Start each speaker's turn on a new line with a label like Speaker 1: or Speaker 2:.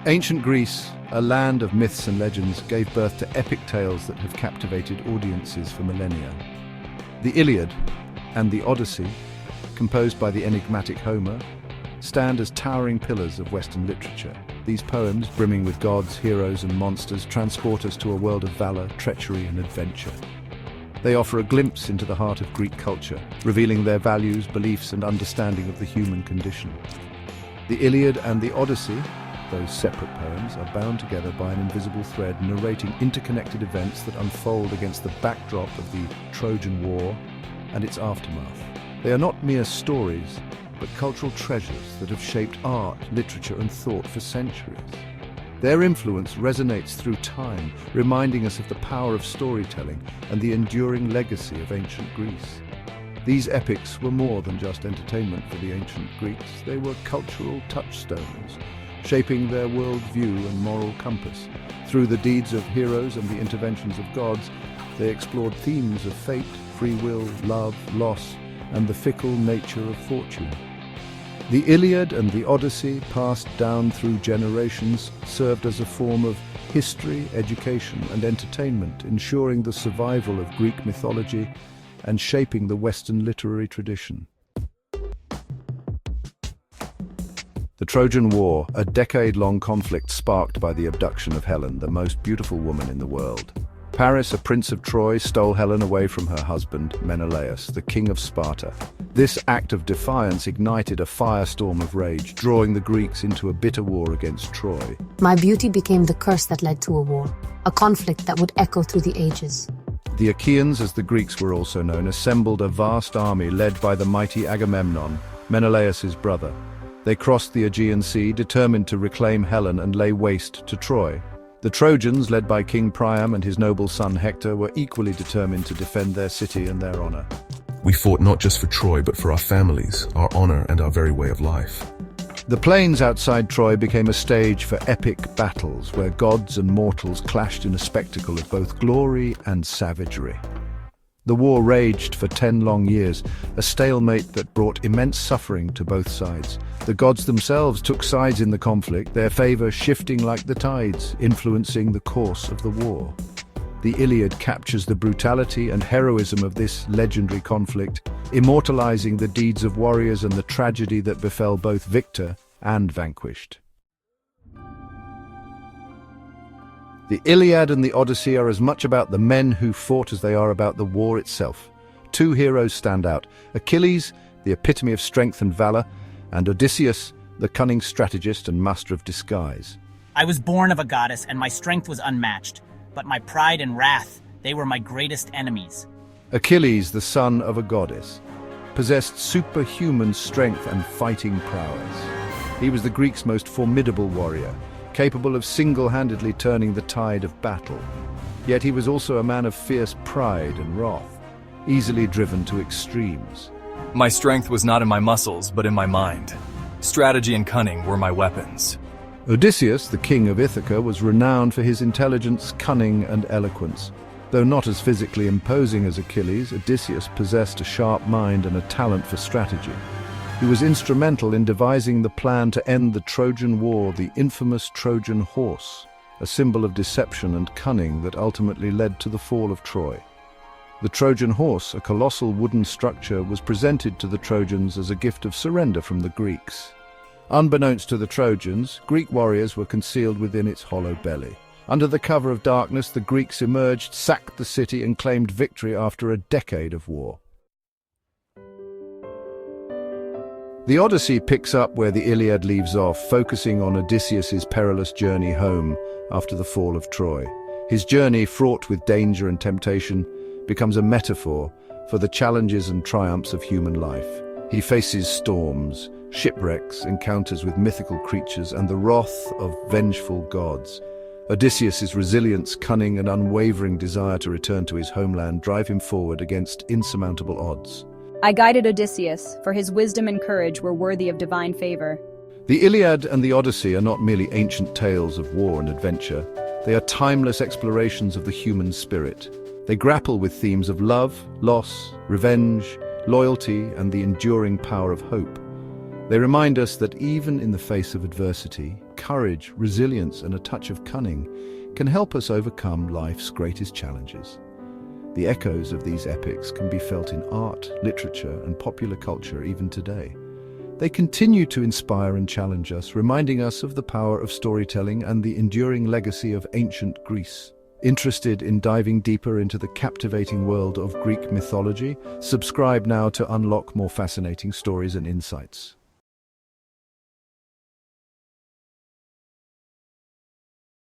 Speaker 1: Ancient Greece, a land of myths and legends, gave birth to epic tales that have captivated audiences for millennia. The Iliad and the Odyssey, composed by the enigmatic Homer, stand as towering pillars of Western literature. These poems, brimming with gods, heroes, and monsters, transport us to a world of valor, treachery, and adventure. They offer a glimpse into the heart of Greek culture, revealing their values, beliefs, and understanding of the human condition. The Iliad and the Odyssey, those separate poems, are bound together by an invisible thread narrating interconnected events that unfold against the backdrop of the Trojan War and its aftermath. They are not mere stories, but cultural treasures that have shaped art, literature, and thought for centuries. Their influence resonates through time, reminding us of the power of storytelling and the enduring legacy of ancient Greece. These epics were more than just entertainment for the ancient Greeks. They were cultural touchstones, shaping their worldview and moral compass. Through the deeds of heroes and the interventions of gods, they explored themes of fate, free will, love, loss, and the fickle nature of fortune. The Iliad and the Odyssey, passed down through generations, served as a form of history, education, and entertainment, ensuring the survival of Greek mythology and shaping the Western literary tradition. The Trojan War, a decade-long conflict sparked by the abduction of Helen, the most beautiful woman in the world. Paris, a prince of Troy, stole Helen away from her husband, Menelaus, the king of Sparta. This act of defiance ignited a firestorm of rage, drawing the Greeks into a bitter war against Troy.
Speaker 2: My beauty became the curse that led to a war, a conflict that would echo through the ages.
Speaker 1: The Achaeans, as the Greeks were also known, assembled a vast army led by the mighty Agamemnon, Menelaus's brother. They crossed the Aegean Sea, determined to reclaim Helen and lay waste to Troy. The Trojans, led by King Priam and his noble son Hector, were equally determined to defend their city and their honor.
Speaker 3: We fought not just for Troy, but for our families, our honor, and our very way of life.
Speaker 1: The plains outside Troy became a stage for epic battles, where gods and mortals clashed in a spectacle of both glory and savagery. The war raged for 10 long years, a stalemate that brought immense suffering to both sides. The gods themselves took sides in the conflict, their favor shifting like the tides, influencing the course of the war. The Iliad captures the brutality and heroism of this legendary conflict, immortalizing the deeds of warriors and the tragedy that befell both victor and vanquished. The Iliad and the Odyssey are as much about the men who fought as they are about the war itself. Two heroes stand out: Achilles, the epitome of strength and valor, and Odysseus, the cunning strategist and master of disguise.
Speaker 4: I was born of a goddess, and my strength was unmatched, but my pride and wrath, they were my greatest enemies.
Speaker 1: Achilles, the son of a goddess, possessed superhuman strength and fighting prowess. He was the Greeks' most formidable warrior, capable of single-handedly turning the tide of battle. Yet he was also a man of fierce pride and wrath, easily driven to extremes.
Speaker 5: My strength was not in my muscles, but in my mind. Strategy and cunning were my weapons.
Speaker 1: Odysseus, the king of Ithaca, was renowned for his intelligence, cunning, and eloquence. Though not as physically imposing as Achilles, Odysseus possessed a sharp mind and a talent for strategy. He was instrumental in devising the plan to end the Trojan War, the infamous Trojan horse, a symbol of deception and cunning that ultimately led to the fall of Troy. The Trojan horse, a colossal wooden structure, was presented to the Trojans as a gift of surrender from the Greeks. Unbeknownst to the Trojans, Greek warriors were concealed within its hollow belly. Under the cover of darkness, the Greeks emerged, sacked the city, and claimed victory after a decade of war. The Odyssey picks up where the Iliad leaves off, focusing on Odysseus's perilous journey home after the fall of Troy. His journey, fraught with danger and temptation, becomes a metaphor for the challenges and triumphs of human life. He faces storms, shipwrecks, encounters with mythical creatures, and the wrath of vengeful gods. Odysseus's resilience, cunning, and unwavering desire to return to his homeland drive him forward against insurmountable odds.
Speaker 6: I guided Odysseus, for his wisdom and courage were worthy of divine favor.
Speaker 1: The Iliad and the Odyssey are not merely ancient tales of war and adventure. They are timeless explorations of the human spirit. They grapple with themes of love, loss, revenge, loyalty, and the enduring power of hope. They remind us that even in the face of adversity, courage, resilience, and a touch of cunning can help us overcome life's greatest challenges. The echoes of these epics can be felt in art, literature, and popular culture even today. They continue to inspire and challenge us, reminding us of the power of storytelling and the enduring legacy of ancient Greece. Interested in diving deeper into the captivating world of Greek mythology? Subscribe now to unlock more fascinating stories and insights.